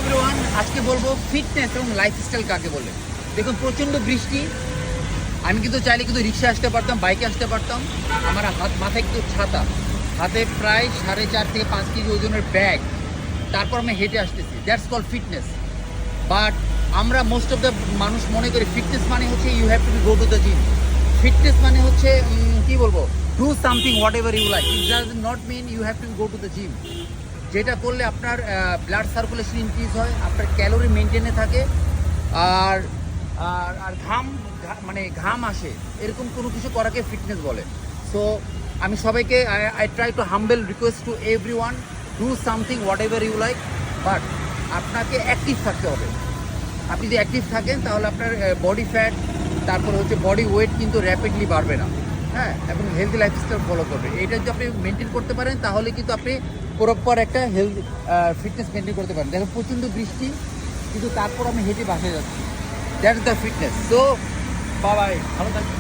Everyone, আজকে বলবো fitness এবং লাইফস্টাইল কাকে বলে। দেখুন, প্রচণ্ড বৃষ্টি, আমি কিন্তু চাইলে কিন্তু রিক্সা আসতে পারতাম, বাইকে আসতে পারতাম। আমার মাথায় কিন্তু ছাতা, হাতে প্রায় 4.5 থেকে 5 কেজি ওজনের ব্যাগ, তারপর আমি হেঁটে আসতেছি। That's call fitness. বাট আমরা মোস্ট অফ দ্য মানুষ মনে করি ফিটনেস মানে হচ্ছে you have to go to the gym. Fitness মানে হচ্ছে কি বলবো, do something whatever you like. It does not mean you have to go to the gym. যেটা করলে আপনার ব্লাড সার্কুলেশন ইনক্রিজ হয়, আপনার ক্যালোরি মেনটেনে থাকে, আর আর আর মানে ঘাম আসে, এরকম কোনো কিছু করাকে ফিটনেস বলে। সো আমি সবাইকে I try to humble request to everyone, do something whatever you like, but আপনাকে অ্যাক্টিভ থাকতে হবে। আপনি যদি অ্যাক্টিভ থাকেন তাহলে আপনার বডি ফ্যাট, তারপরে হচ্ছে বডি ওয়েট কিন্তু র্যাপিডলি বাড়বে না। হ্যাঁ, এবং হেলদি লাইফস্টাইল ফলো করবে। এটা যদি আপনি মেনটেন করতে পারেন তাহলে কিন্তু আপনি প্রপার একটা হেলদি ফিটনেস মেনটেন করতে পারেন। দেখেন প্রচণ্ড বৃষ্টি, কিন্তু তারপর আমি হেঁটে বাসায় যাচ্ছি। That is the fitness. So bye, ভালো থাকবেন।